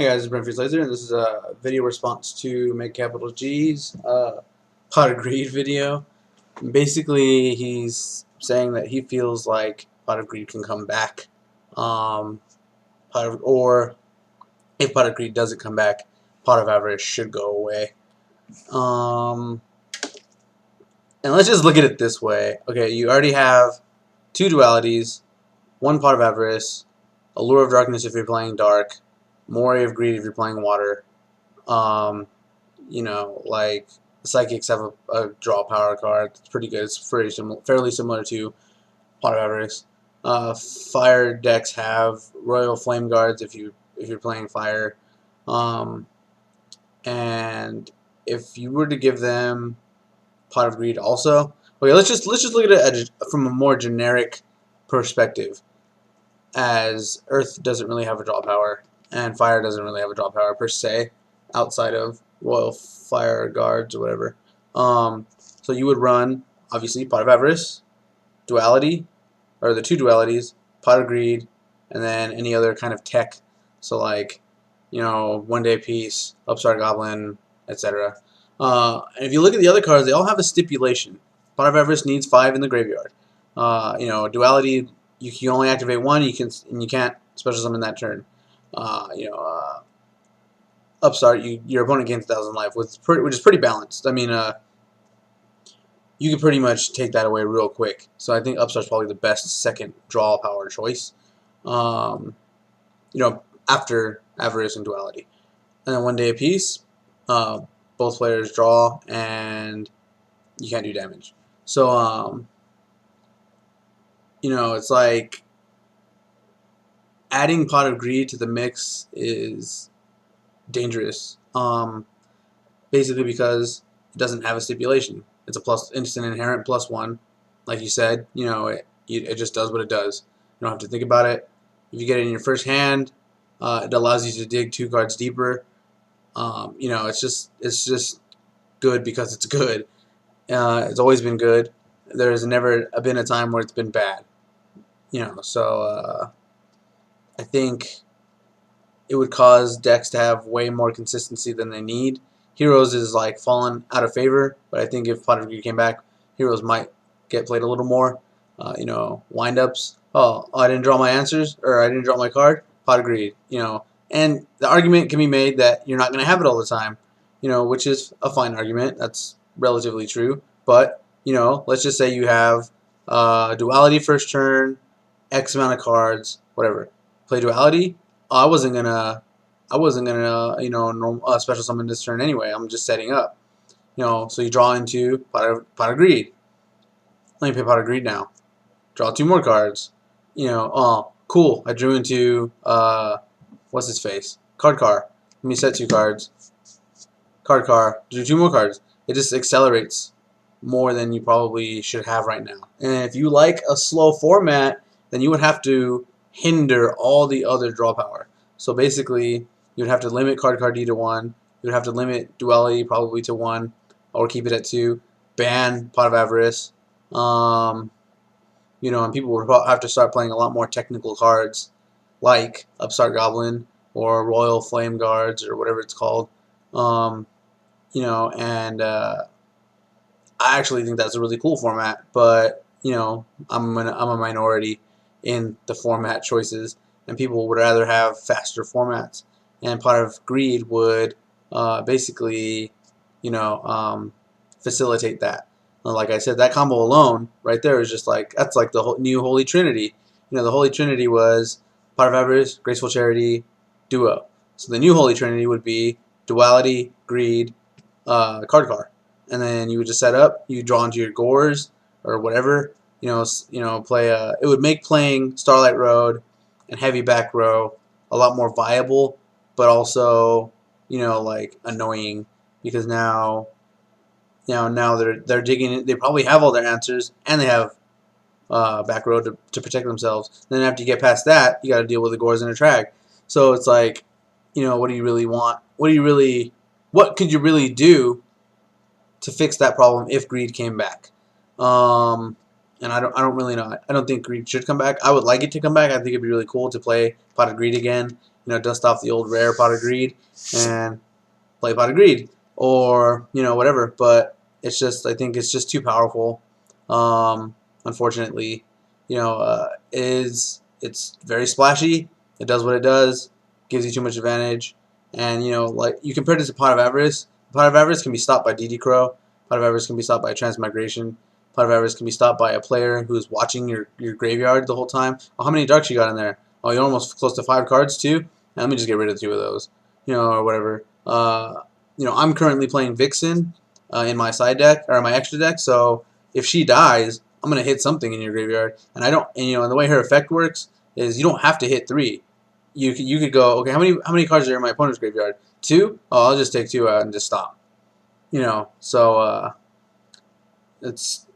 Hey guys, it's Brent Laser, and this is a video response to Make Capital G's Pot of Greed video. Basically, he's saying that he feels like Pot of Greed can come back, or if Pot of Greed doesn't come back, Pot of Avarice should go away. And let's just look at it this way. Okay, you already have two dualities, one Pot of Avarice, Allure of Darkness if you're playing Dark, Moray of Greed if you're playing Water. You know, like Psychics have a draw power card. It's pretty good. It's fairly similar to Pot of Avarice. Fire decks have Royal Flame Guards if you're playing Fire, and if you were to give them Pot of Greed also. Okay, let's just look at it from a more generic perspective, as Earth doesn't really have a draw power, and Fire doesn't really have a draw power per se, outside of Royal Fire Guards or whatever. So you would run, obviously, Pot of Avarice, Duality, or the two dualities, Pot of Greed, and then any other kind of tech. So like, you know, One Day Peace, Upstart Goblin, etc. And if you look at the other cards, they all have a stipulation. Pot of Avarice needs 5 in the graveyard. You know, Duality, you can only activate 1. You can't special summon that turn. Upstart, your opponent gains 1,000 life, which is pretty balanced. I mean, you can pretty much take that away real quick. So I think Upstart's probably the best second draw power choice. You know, after Avarice and Duality, and then One Day Apiece. Both players draw, and you can't do damage. So, you know, it's like adding Pot of Greed to the mix is dangerous. Basically because it doesn't have a stipulation. It's a instant inherent +1, like you said. You know, it just does what it does. You don't have to think about it. If you get it in your first hand, it allows you to dig 2 cards deeper. You know, it's just good because it's good. It's always been good. There's never been a time where it's been bad. You know, so I think it would cause decks to have way more consistency than they need. Heroes is like fallen out of favor, but I think if Pot of Greed came back, Heroes might get played a little more. You know, windups. Oh, I didn't draw my answers, or I didn't draw my card. Pot of Greed. You know, and the argument can be made that you're not going to have it all the time. You know, which is a fine argument. That's relatively true. But you know, let's just say you have Duality first turn, X amount of cards, whatever. Play Duality. I wasn't gonna, you know, special summon this turn anyway. I'm just setting up. You know, so you draw into Pot of Greed. Let me play Pot of Greed now. Draw 2 more cards. You know, oh, cool. I drew into, what's his face? Card Car. Let me set 2 cards. Card Car. Drew 2 more cards. It just accelerates more than you probably should have right now. And if you like a slow format, then you would have to hinder all the other draw power. So basically, you would have to limit Card D to 1. You would have to limit Duality probably to 1, or keep it at 2. Ban Pot of Avarice. You know, and people would have to start playing a lot more technical cards, like Upstart Goblin or Royal Flame Guards or whatever it's called. You know, and I actually think that's a really cool format. But you know, I'm a minority in the format choices, and people would rather have faster formats. And Pot of Greed would basically, you know, facilitate that. Like I said, that combo alone, right there, is just like, that's like the new Holy Trinity. You know, the Holy Trinity was Pot of Avarice, Graceful Charity, Duo. So the new Holy Trinity would be Duality, Greed, Card Car, and then you would just set up. You draw into your Gores or whatever. You know, play. It would make playing Starlight Road and Heavy Back Row a lot more viable, but also, you know, like annoying, because now they're digging in. They probably have all their answers, and they have back row to protect themselves. Then after you get past that, you got to deal with the Gores and a Trag. So it's like, you know, what do you really want? What could you really do to fix that problem if Greed came back? And I don't really know. I don't think Greed should come back. I would like it to come back. I think it'd be really cool to play Pot of Greed again. dust off the old rare Pot of Greed and play Pot of Greed, or whatever. But it's just, I think it's just too powerful. Unfortunately, it's very splashy. It does what it does, gives you too much advantage, and like you compare it to Pot of Avarice. Pot of Avarice can be stopped by DD Crow. Pot of Avarice can be stopped by Transmigration. Pot of Avarice can be stopped by a player who is watching your graveyard the whole time. Oh, how many darks you got in there? Oh, you're almost close to 5 cards too. Now, let me just get rid of 2 of those, or whatever. I'm currently playing Vixen in my side deck or my extra deck. So if she dies, I'm gonna hit something in your graveyard, and I don't. And the way her effect works is you don't have to hit 3. You could go, okay, how many cards are in my opponent's graveyard? 2? Oh, I'll just take 2 out and just stop. So it's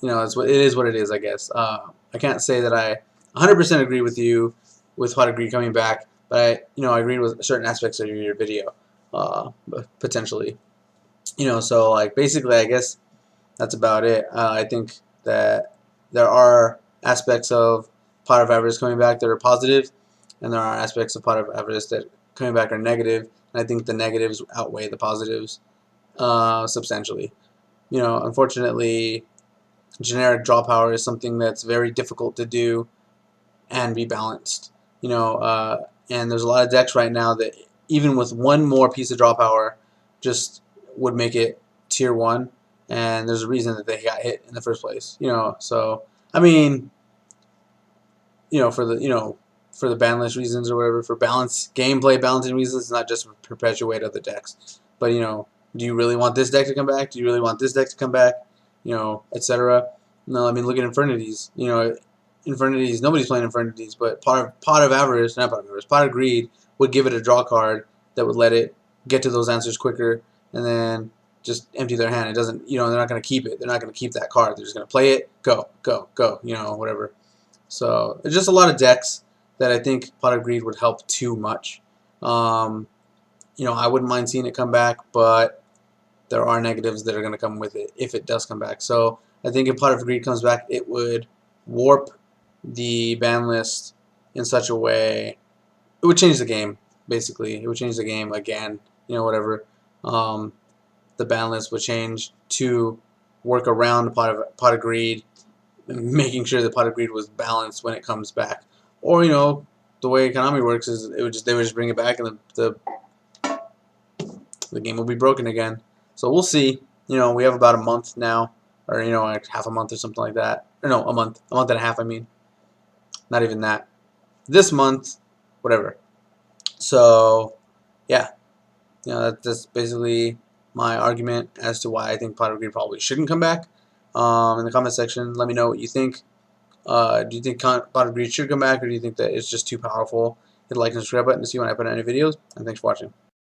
it is what it is, I guess. I can't say that I 100% agree with you with Pot of Greed coming back, but I agreed with certain aspects of your video, potentially. So like basically, I guess that's about it. I think that there are aspects of Pot of Avarice coming back that are positive, and there are aspects of Pot of Avarice that coming back are negative. And I think the negatives outweigh the positives substantially. Unfortunately, generic draw power is something that's very difficult to do and be balanced. And there's a lot of decks right now that even with one more piece of draw power just would make it tier 1, and there's a reason that they got hit in the first place. So I mean, for the ban list reasons or whatever, for gameplay balancing reasons, not just perpetuate other decks. But do you really want this deck to come back? Do you really want this deck to come back? Etc. No, I mean, look at Infernities. Infernities, nobody's playing Infernities, but Pot of Avarice, not Pot of Avarice, Pot of Greed would give it a draw card that would let it get to those answers quicker, and then just empty their hand. It doesn't, they're not going to keep it. They're not going to keep that card. They're just going to play it, go, whatever. So it's just a lot of decks that I think Pot of Greed would help too much. I wouldn't mind seeing it come back, but there are negatives that are going to come with it if it does come back. So I think if Pot of Greed comes back, it would warp the ban list in such a way. It would change the game, basically. It would change the game again, whatever. The ban list would change to work around Pot of Greed, making sure the Pot of Greed was balanced when it comes back. Or, the way Konami works is they would just bring it back, and the game will be broken again. So we'll see. We have about a month now, or like half a month or something like that. Or no, a month and a half. I mean, not even that. This month, whatever. So yeah, that's basically my argument as to why I think Pot of Greed probably shouldn't come back. In the comment section, let me know what you think. Do you think Pot of Greed should come back, or do you think that it's just too powerful? Hit the like and subscribe button to see when I put out any videos. And thanks for watching.